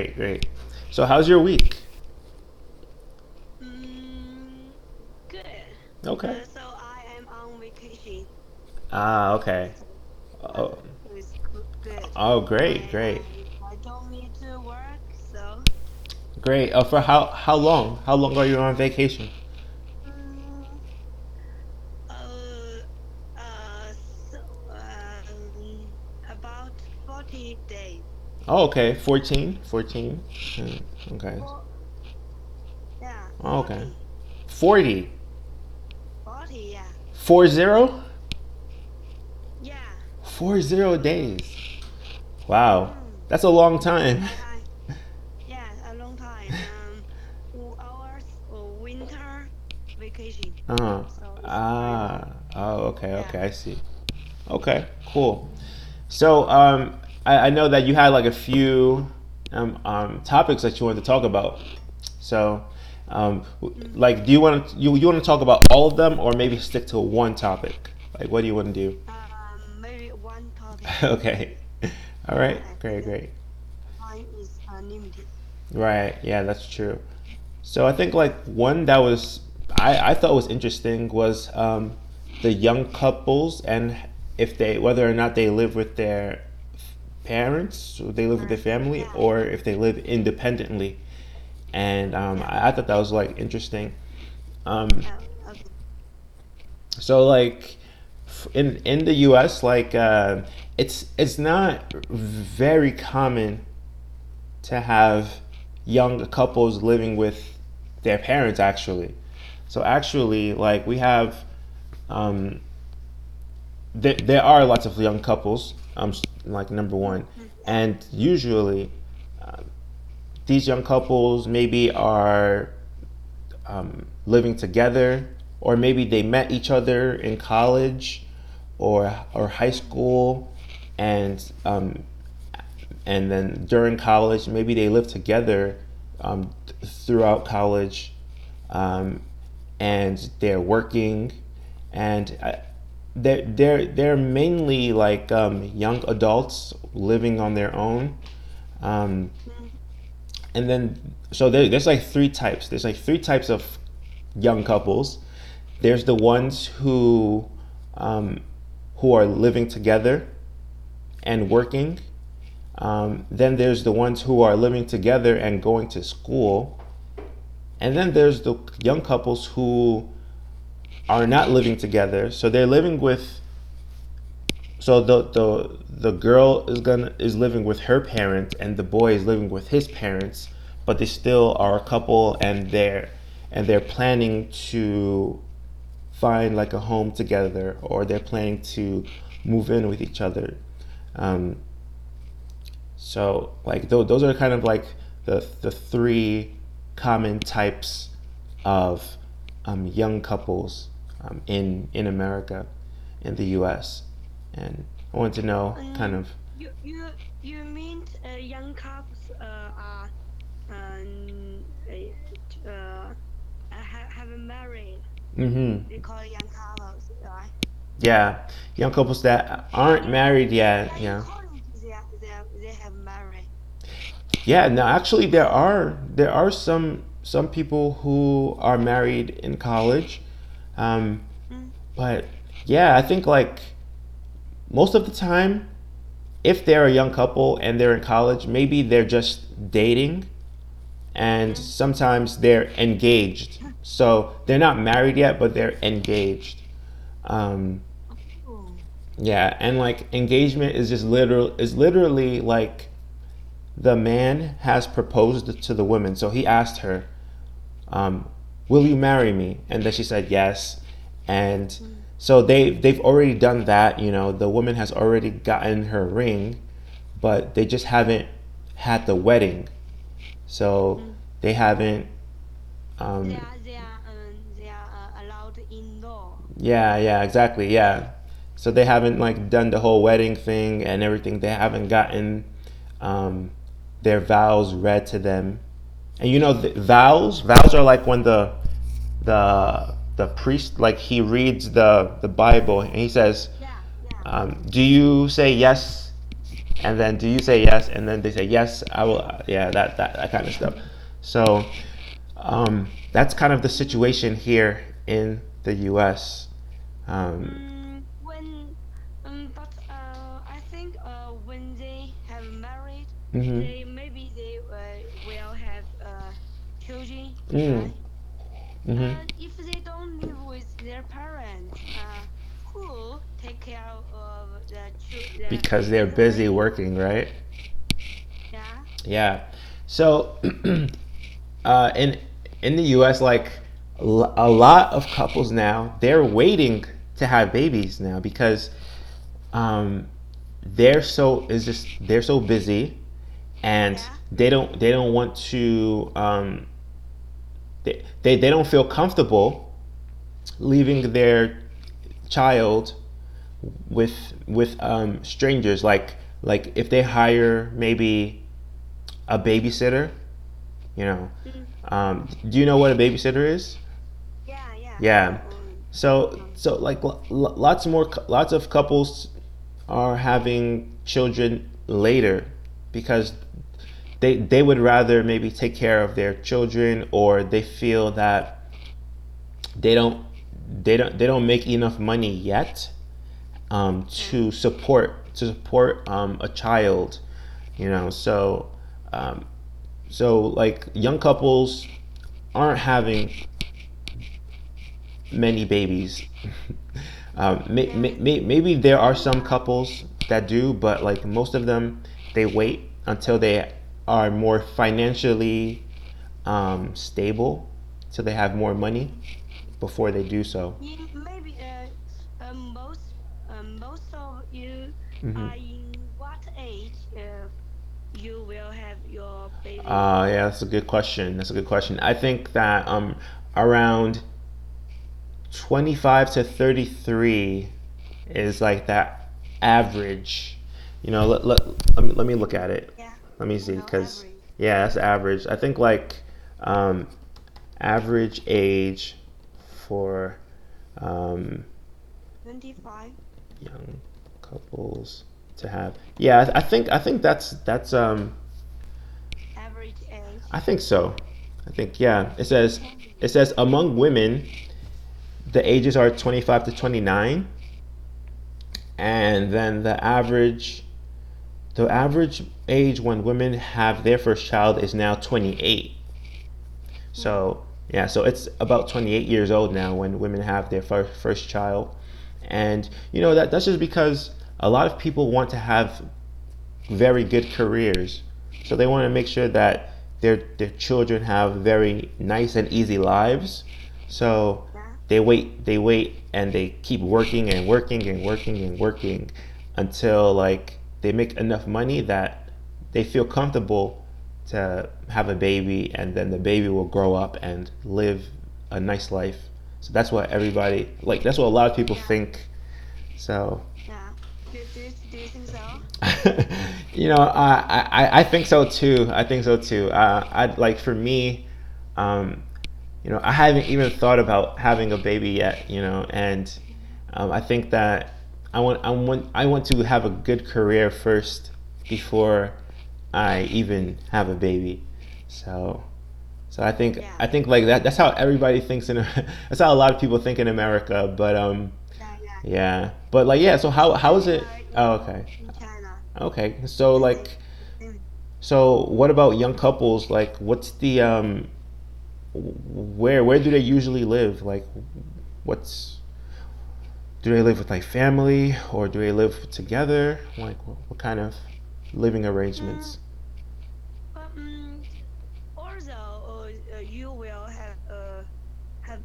Great, great. So how's your week? Mm, good. Okay. So I am on vacation. Ah, okay. So Oh, it's good. oh, great, I great, I I don't need to work, so great. For how long? How long are you on vacation? mm, uh uh so about 40 days. Oh, okay. 14, 14. Okay. For yeah, Oh, okay. 40. 40. 40, yeah. 40? Yeah. 40 days. Wow. Mm. That's a long time. I yeah, a long time. 2 hours winter vacation. Uh, So it's very long. okay, Yeah. okay, I see. Okay, cool. So, I know that you had like a few topics that you wanted to talk about. So, Mm. like, do you want to talk about all of them, or maybe stick to one topic? Like, what do you want to do? Maybe one topic. Okay, all Yeah, right, I great, think great. time is limited. Right, yeah, that's true. So I think like one that was I thought was interesting was the young couples and if they whether or not they live with their parents or they live with their family Yeah, or if they live independently. And yeah. I thought that was like interesting. Um, Okay. so like in the U.S. like it's not very common to have young couples living with their parents actually. So actually, like we have, um, there are lots of young couples. Like number one, Yeah, and usually these young couples maybe are living together, or maybe they met each other in college, or high school, and and then during college, maybe they live together throughout college, um, and they're working, and they're mainly like young adults living on their own, um, and then so there's like three types. There's like three types of young couples. There's the ones um, who are living together and working. Then there's the ones who are living together and going to school. And then there's the young couples who are not living together. So they're living with so the girl is living with her parents and the boy is living with his parents, but they still are a couple and they're planning to find like a home together or they're planning to move in with each other. Um, So like those are kind of like the three common types of young couples in America, in the U.S. And I want to know kind um, of. you mean young couples are haven't married. Hmm. We call it young couples, right? Yeah, young couples that aren't married yet. Yeah, in Yeah, college they have married. yeah. No, actually, there are some people who are married in college, um, Mm, but yeah, I think like most of the time if they're a young couple and they're in college, maybe they're just dating and mm. sometimes they're engaged. So they're not married yet, but they're engaged. Um, Oh, yeah, and like engagement is literally like the man has proposed to the woman. So he asked her, um, "Will you marry me?" And then she said yes. And mm, so they've already done that. You know, the woman has already gotten her ring, but they just haven't had the wedding. So mm. they haven't. Um, They are allowed indoor. yeah, yeah, exactly. Yeah. So they haven't like done the whole wedding thing and everything. They haven't gotten um, their vows read to them. And you know, vows are like when the priest like he reads the Bible and he says, Yeah, yeah. "Do you say yes? And then do you say yes? And then they say yes, I will. Yeah, that kind of stuff. So that's kind of the situation here in the U.S. Um, When, but I think when they have married, hmm they will have children, mm, right? hmm If they don't live with their parents, who take care of the because they're babies busy already? working, right? Yeah, Yeah. So in the U.S., like a lot of couples now, they're waiting to have babies now because um, they're so busy, and yeah, they don't want to they don't feel comfortable leaving their child with strangers, like if they hire maybe a babysitter, you know. mm, Do you know what a babysitter is? yeah, yeah. Yeah. So No. like lots of couples are having children later because they would rather maybe take care of their children, or they feel that they don't they don't make enough money yet Yeah, to support a child, you know. So um, so like young couples aren't having many babies. yeah, Maybe there are some couples that do, but like most of them, they wait until they are more financially stable, so they have more money before they do so. maybe most of you Hmm are in what age you will have your baby? Yeah, that's a good question. That's a good question. I think that around 25 to 33 is like that average. You know, let me look at it. Yeah, Let me see, no because average. yeah, that's average. I think like um, average age for um, 25 young couples to have. Yeah, I think that's average age. I think so. I think yeah. Okay. It says among women the ages are 25 to 29, and then the average age when women have their first child is now 28. Mm. So yeah, so it's about 28 years old now when women have their first child. And you know that's just because a lot of people want to have very good careers, so they want to make sure that their children have very nice and easy lives. So Yeah, they wait and they keep working and working and working and working until like they make enough money that they feel comfortable to have a baby, and then the baby will grow up and live a nice life. So that's what everybody like. That's what a lot of people yeah, think. So yeah. Do you think so? you know, I think so too. I think so too. I like for me, um, you know, I haven't even thought about having a baby yet. You know, and I think that I want to have a good career first before I even have a baby. So so Yeah, I think like that. That's how everybody thinks in. That's how a lot of people think in America. But yeah, yeah. yeah. But like yeah. So how is it? Oh, okay. In China, Okay. So the same, like the same. so what about young couples? Like what's the where do they usually live? Like what's do they live with like family, or do they live together? Like what kind of living Uh, arrangements? but also, you will have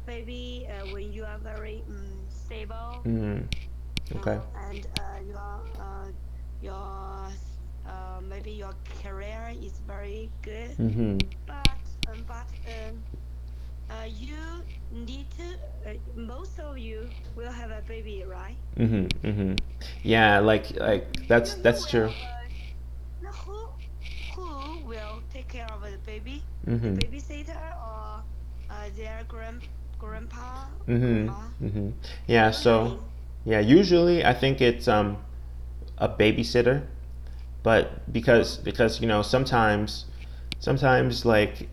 baby when you are very stable, Mm, okay. and your maybe your career is very good. Mhm. But you need to most of you will have a baby, right? Mhm. Mhm. Yeah, like You that's true. will now who will take care of the baby? The Mhm. babysitter or their grandpa or Mhm. grandma? Mhm. Yeah, so Usually, yeah, usually I think it's a babysitter, but because sometimes like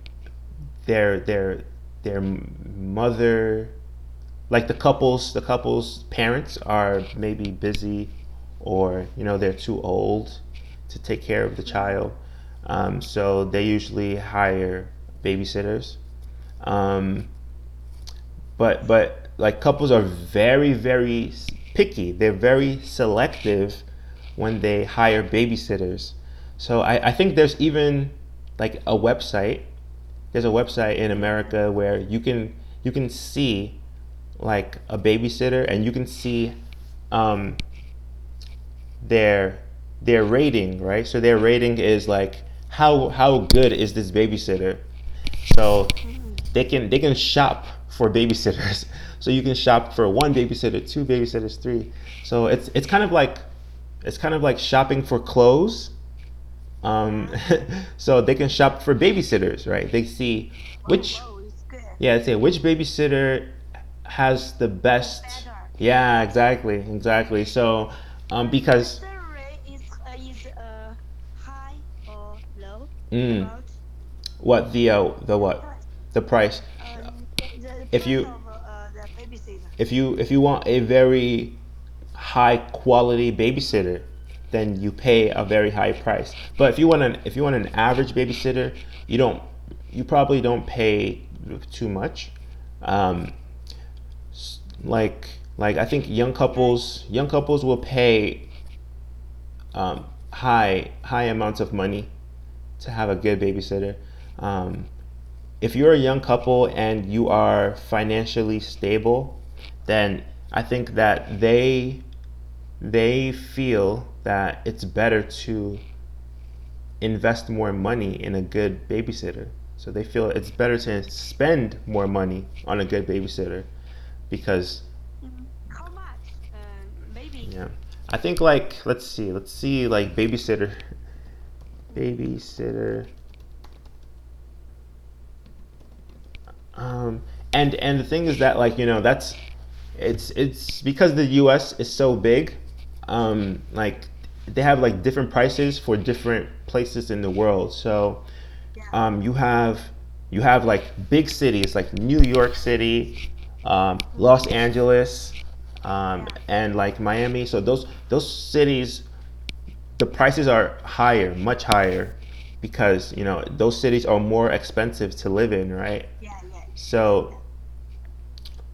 their their their mother, like the couple's parents are maybe busy, or they're too old to take care of the child, so they usually hire babysitters. um, but like couples are very very picky. They're very selective when they hire babysitters. So I think there's even like a website. There's a website in America where you can see like a babysitter, and you can see um, their their rating, right? So their rating is like how good is this babysitter? So Mm-hmm. they can shop for babysitters. So you can shop for one babysitter, two babysitters, three. So it's kind of like shopping for clothes. Um, Yeah. so they can shop for babysitters, right? They see Oh, which oh, it's good. yeah, say which babysitter has the It's best. better. Yeah, exactly. So The because salary is high or low mm, about what the the what price. the price. The If price you of the babysitter. if you want a very high quality babysitter, then you pay a very high price. But if you want an average babysitter, you probably don't pay too much. Um, like I think Okay. young couples will pay high amounts of money to have a good babysitter. Um, if you're a young couple and you are financially stable, then I think that they feel that it's better to invest more money in a good babysitter. So they feel it's better to spend more money on a good babysitter because How much? Maybe. yeah. I think like let's see like babysitter. Um, and the thing is that like that's it's because the U.S. is so big. Like they have like different prices for different places in the world. So Yeah. you have like big cities like New York City, Los Mm-hmm. Angeles, Yeah. and like Miami. So those cities, the prices are higher, much higher, because those cities are more expensive to live in, right? Yeah. Yeah. So Yeah.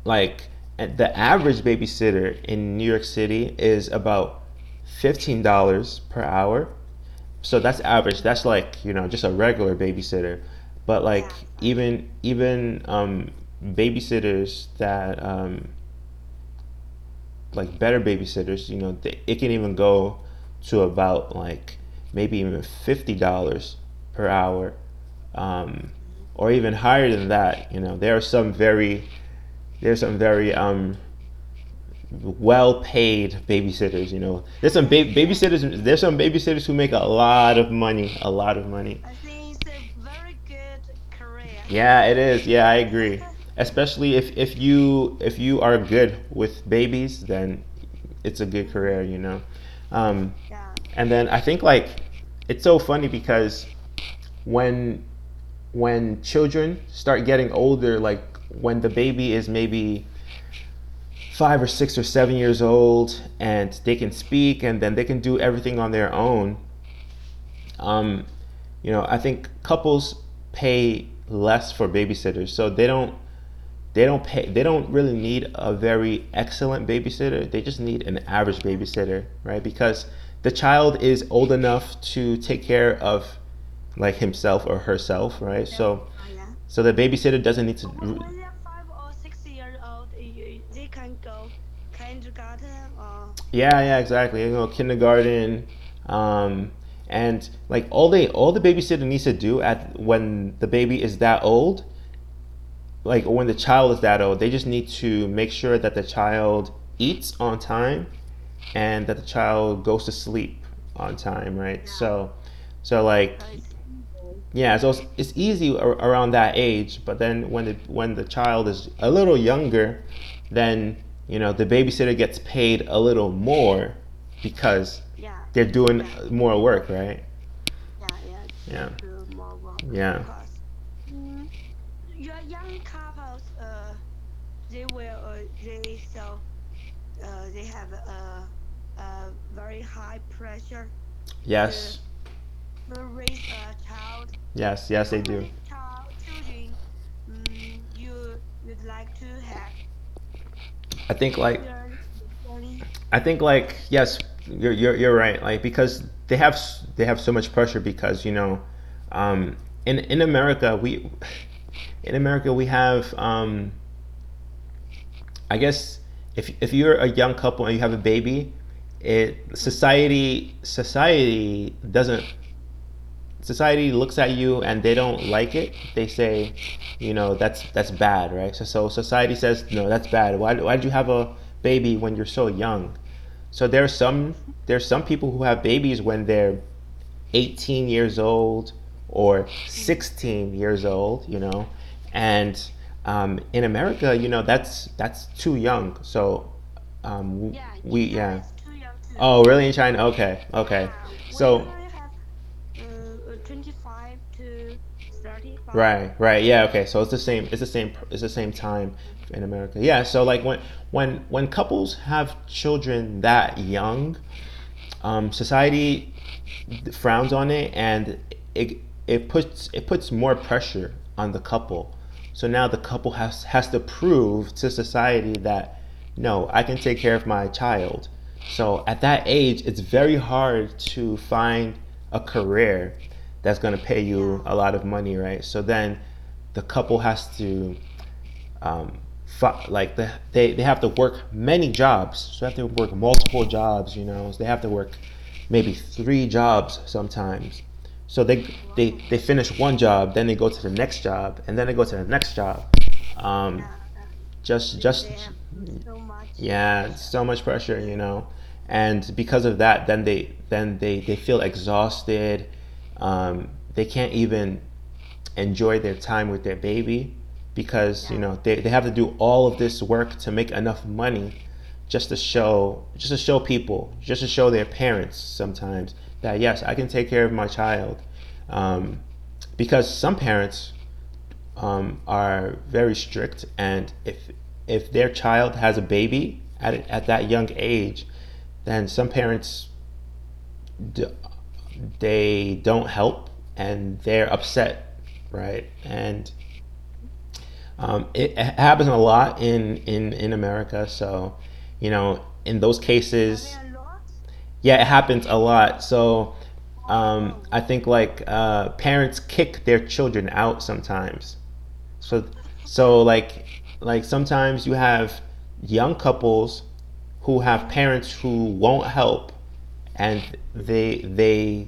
like the average babysitter in New York City is about $15 per hour. So that's average. That's like just a regular babysitter. But like Yeah. even babysitters that like better babysitters, it can even go to about like maybe even $50 per hour, um, Mhm. or even higher than that. There are some very well paid babysitters. There's some babysitters who make a lot of money, a lot of money. I think it's a very good career. Yeah, it is. Yeah, I agree. Especially if you are good with babies, then it's a good career. Hmm. Um, Yeah. and then I think like it's so funny because when when children start getting older, like when the baby is maybe 5 or 6 or 7 years old, and they can speak, and then they can do everything on their own. Um, I think couples pay less for babysitters, so they don't really need a very excellent babysitter. They just need an average Yeah. babysitter, right? Because the child is old enough to take care of like himself or herself, right? Himself. Yeah. So the babysitter doesn't need to. When they're 5 or 6 years old, they can go kindergarten or Yeah, exactly. Kindergarten, um, and like all the babysitter needs to do at when the baby is that old, like when the child is that old, they just need to make sure that the child eats on time and that the child goes to sleep on time, right? yeah. So like So it's easy. yeah, so it's easy around that age, but then when the child is a little younger, then the babysitter gets paid a little more because yeah, they're doing yeah, more work, right? yeah, yeah, Yeah, to more work yeah, because mm, your young couples, they will, they have a very high pressure to yes, raise a child. yes, yes, How they do. many children you'd like to have? I think like Usually, I think like yes, you're right. Like because they have so much pressure because in America we have I guess if you're a young couple and you have a baby, it doesn't society looks at you and they don't like it. They say, that's bad, right? So society says, no, that's bad. Why did you have a baby when you're so young? So there's some people who have babies when they're 18 years old or mm, 16 years old, and in America, that's too young. So yeah, we in China yeah. it's too young too. Oh, really? In China? Okay, okay. Yeah, we So usually have 25 to 35. right, right, yeah, okay. So it's the same. It's the same time in America. Yeah. So like when couples have children that young, society frowns on it, and it it puts more pressure on the couple. So now the couple has to prove to society that no, I can take care of my child. So at that age, it's very hard to find a career that's going to pay you Yeah, a lot of money, right? So then the couple has to like they have to work many jobs. So they have to work multiple jobs. So they have to work maybe three jobs sometimes. So wow. they finish one job, then they go to the next job, and then they go to the next job. Um, Yeah, they just have so much yeah, pressure. so much pressure. And because of that, they feel exhausted. They can't even enjoy their time with their baby because Yeah, they have to do all of this work to make enough money just to show people, just to show their parents sometimes that yes, I can take care of my child. um, because some parents are very strict, and if their child has a baby at that young age, then some parents d- they don't help and they're upset, right? And it happens a lot in America. So, in those having cases, a lot. yeah, it happens a lot. So, Oh, I think like parents kick their children out sometimes. So, like sometimes you have young couples who have mm, parents who won't help, and they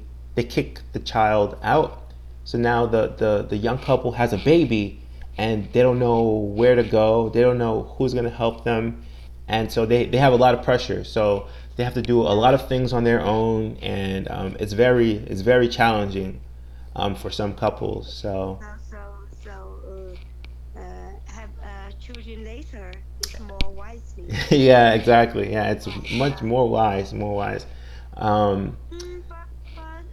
kick the child out. So now the young couple has a baby, and they don't know where to go. They don't know who's gonna help them, and so they have a lot of pressure. So they have to do a lot yeah. of things on their own, and it's very challenging for some couples. So Have children later is more wisely. yeah, exactly. Yeah, it's much Yeah. more wise. Um, But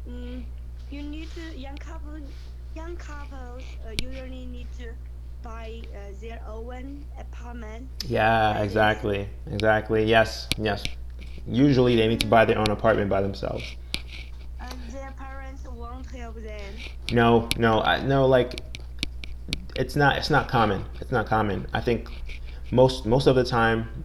mm, you need to young couples usually need to buy their own apartment yeah, like this. exactly, exactly. Yes, yes. Usually they need to buy Mm, their own apartment by themselves. their parents won't help them. No, no, no. Like it's not common. It's not common. I think most of the time,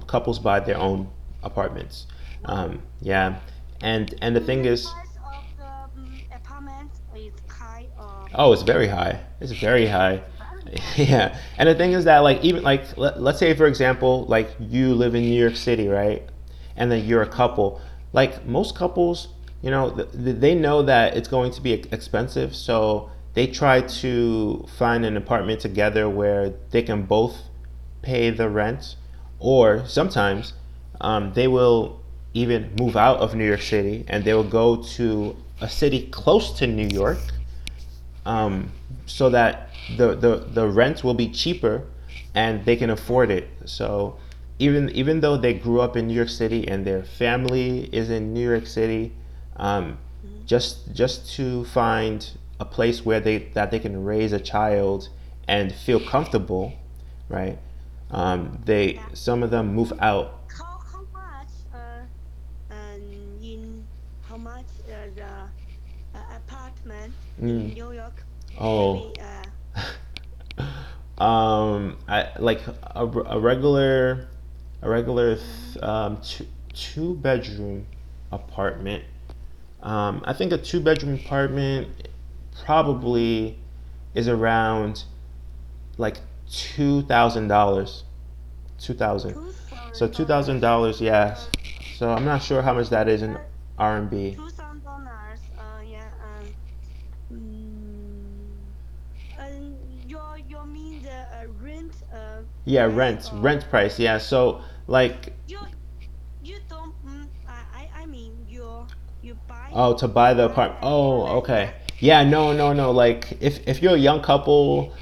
couples buy their own apartments. Wow. Yeah, and the thing The is, price of the apartment is high or oh, it's very high. It's very high. very high. Yeah, and the thing is that like even like let's say for example like you live in New York City, right? And then you're a Mm, couple. Like most couples, they know that it's going to be expensive, so they try to find an apartment together where they can both pay the rent, or sometimes they will even move out of New York City and they will go to a city close to New York, yeah, um, so that the rent will be cheaper and they can afford yeah. it. So even though they grew up in New York City and their family is in New York City, um, Mhm. just to find a place where they can raise a child and feel comfortable, right? They Yeah. some of them move out. How much in how much the apartment Mm. in New York? Oh, Maybe I like a regular a regular mm, two bedroom apartment. I think a two bedroom apartment probably is around like $2,000. 2,000. two So thousand two thousand dollars. dollars, yes. Uh, So I'm not sure how much that is in uh, RMB. $2,000. Yeah. Mm, you mean the rent Yeah, price rent or price. Yeah. So like, you you don't I mean you buy oh, to buy the apartment. Oh, apartment, okay. yeah. Yeah, no. Like if you're a young couple,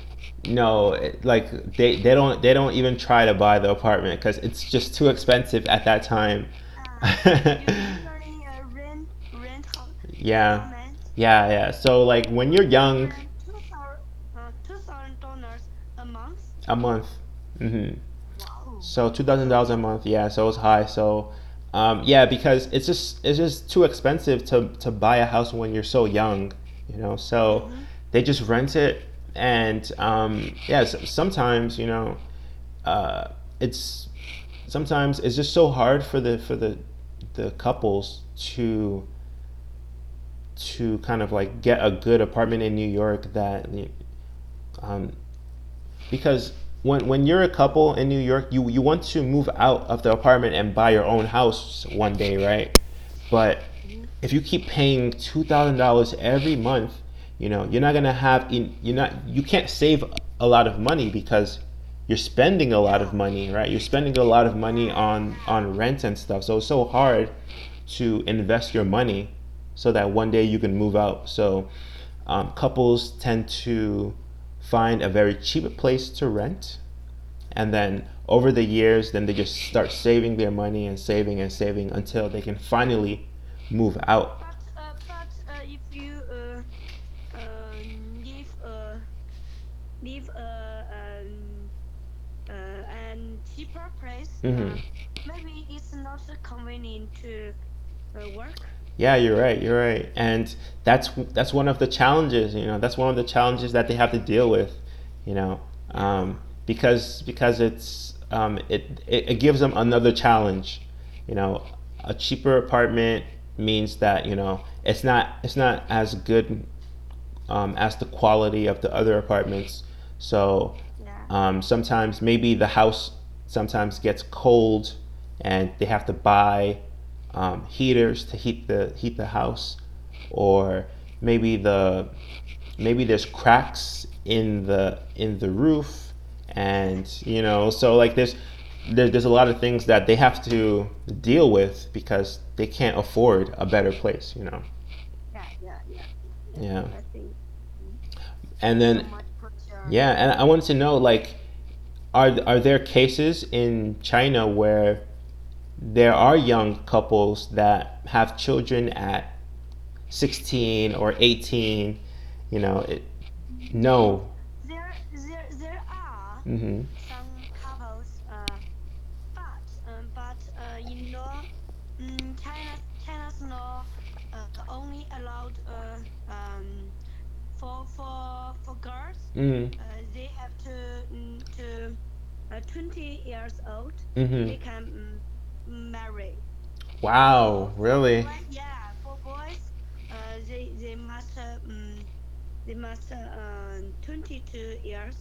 no, like they don't even try to buy the apartment because it's just too expensive at that time. You usually rent Yeah, apartment yeah. So like when you're you young, rent $2,000 a month. a month. Hmm. Wow, So $2,000 a so month. Yeah, so it's high. So yeah, because it's just too expensive to buy a house when you're so young, you know. So mm-hmm. they just rent it, and yeah, sometimes uh, it's sometimes it's just so hard for the couples to kind of like get a good apartment in New York that um, because when you're a couple in New York, you want to move out of the apartment and buy your own house one day, right? But Mm-hmm. if you keep paying $2,000 every month, you're not gonna have you can't save a lot of money because you're spending a lot of Yeah, money, right? You're spending a lot of money yeah. on rent and stuff. So it's so hard to invest your money so that one day you can move out. So couples tend to find a very cheap place to rent, and then over the years, then they just start saving their money and saving until they can finally move out. If you live and cheaper place, Hmm. maybe it's not convenient to work. Yeah, you're right. You're right, and that's one of the challenges. That's one of the challenges that they have to deal with. You know, Yeah, because it gives them another challenge. You know, a cheaper apartment means that it's not as good as the quality of the other apartments. So yeah. sometimes maybe the house sometimes gets cold, and they have to buy heaters to heat the house, or maybe maybe there's cracks in the roof, and so like there's a lot of things that they have to deal with because they can't afford a better place. Yeah. Yeah. I think mm, And so then much pressure. yeah, and I wanted to know, like, are there cases in China where there are young couples that have children at 16 or 18? Mm, No. there are Hmm. some couples, but China's law only allowed for girls. Hmm. They have to 20 years old. Hmm. They can marry. Wow, For really? boys, yeah, for boys, they must 22 years.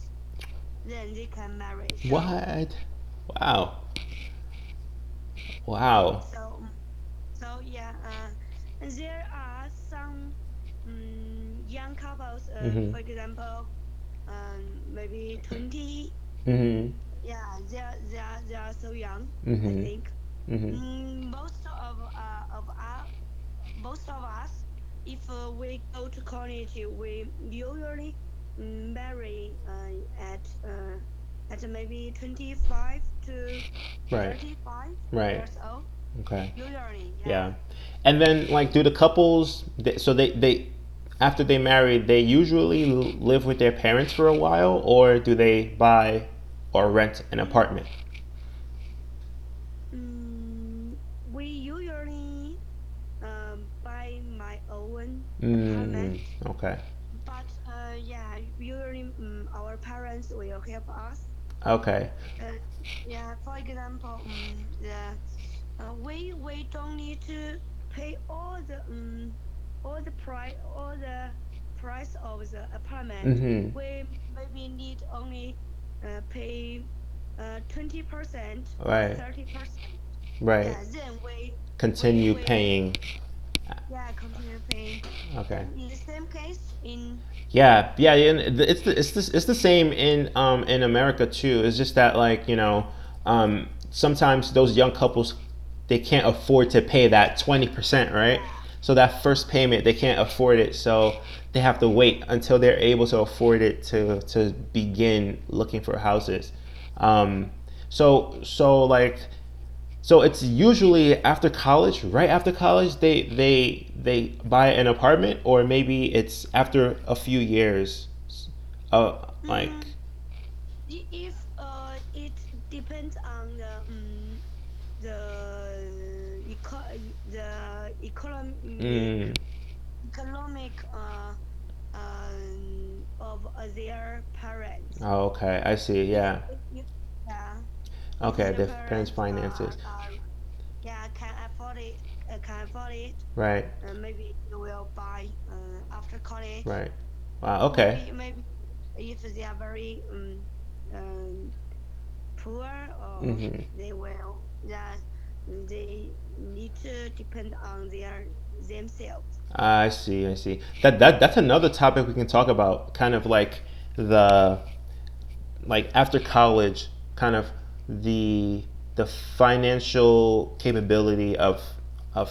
Then they can marry. What? Wow. Wow. So yeah, and there are some young couples. Hmm. For example, maybe 20. Hmm. Yeah, they are so young. I Hmm. think Hmm. most of us, if we go to college, we usually marry at at maybe 25 to Right. 35 Right. years old. Okay. Usually, Yeah. yeah. And then like do the couples so they after they marry they usually live with their parents for a while or do they buy or rent an Mm, apartment? we usually buy my own Mm, apartment, okay. but yeah, usually our parents will help us. Okay. Uh, yeah, for example, we don't need to pay all the price of the apartment. Mm-hmm. We maybe need only pay 20% or Right. 30%. Right. Yeah, then Continue we paying. yeah continue paying. Okay. And in the same case in Yeah, yeah, yeah, and it's the same in America too. It's just that like sometimes those young couples they can't afford to pay that 20%, right? yeah So that first payment they can't afford it, so they have to wait until they're able to afford it to begin looking for houses. Um, so it's usually after college, right after college, they buy an apartment, or maybe it's after a few years. Like, mm, if it depends on the mm, economic of their parents. oh, okay, I see. If Yeah, if yeah, if okay, their the parents' parents finances, are yeah can afford it, right, maybe they will buy after college. right. Wow, okay. Maybe if they are very um, poor, or Hmm. they will yeah they need to depend on themselves. I see, I see. That's another topic we can talk about. Kind of like the like after college, kind of the the financial capability of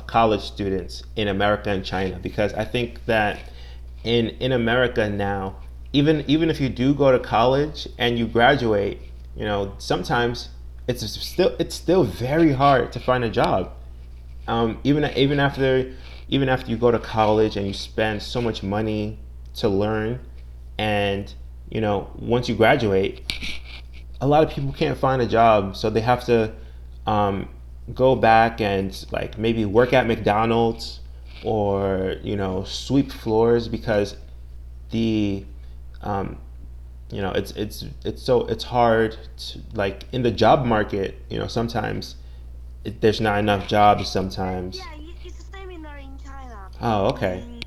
college students in America and China, because I think that in America now, even if you do go to college and you graduate, sometimes it's still very hard to find a job. Even after you go to college and you spend so much money to learn, and once you graduate, a lot of people can't find a job, so they have to um, go back and like maybe work at McDonald's, or sweep floors, because the um, it's hard to, like, in the job market, sometimes there's not enough jobs sometimes. Yeah, it's similar in China. Oh, okay. Mm,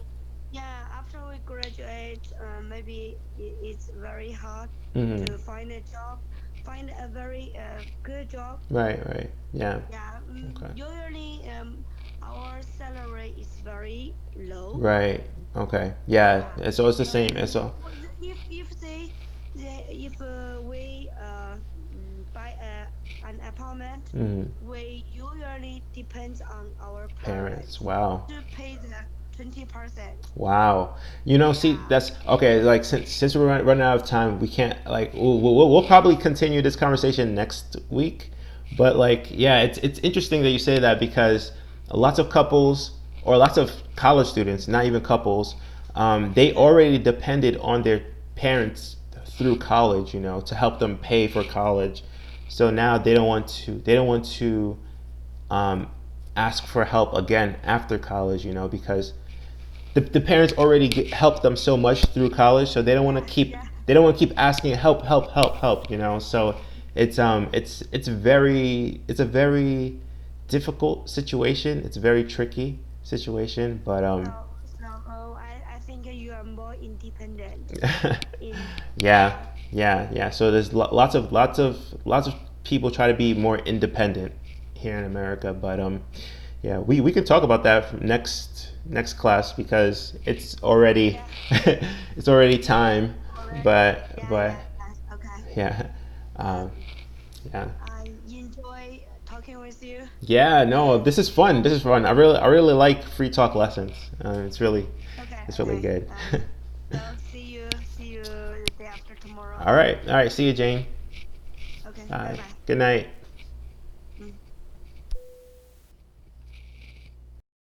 yeah, after we graduate, maybe it's very hard Hmm. to find a job, find a very good job. Right, right. Yeah. Yeah, Okay. usually our salary is very low. Right. Okay. Yeah. Yeah, And so it's the same. And maybe so. if we buy an apartment, Hmm. we usually depends on our Parents. parents Wow. to pay the 20%. Wow. See, Yeah, that's okay. Like, since we're running out of time, we can't, like, we'll probably continue this conversation next week. But like, yeah, it's interesting that you say that, because lots of couples, or lots of college students, not even couples, they yeah. already depended on their parents through college, to help them pay for college. So now they don't want to um, ask for help again after college, because the parents already helped them so much through college, so they don't want to Yeah, keep yeah. they don't want to keep asking help, help, help, help. So it's a very difficult situation. It's a very tricky situation, but I think you are more independent in yeah, yeah. yeah. So there's lots of people try to be more independent here in America, but yeah, we could talk about that from next class, because it's already Yeah, it's already time, already. Yeah, but yeah. Okay. yeah, um, Um, yeah. I enjoy talking with you. Yeah, no, And this is fun. This is fun. I really like free talk lessons. It's really okay, it's really okay. good. So see you the day after tomorrow. All right, all right. See you, Jane. Okay. All Bye right. bye. Good night.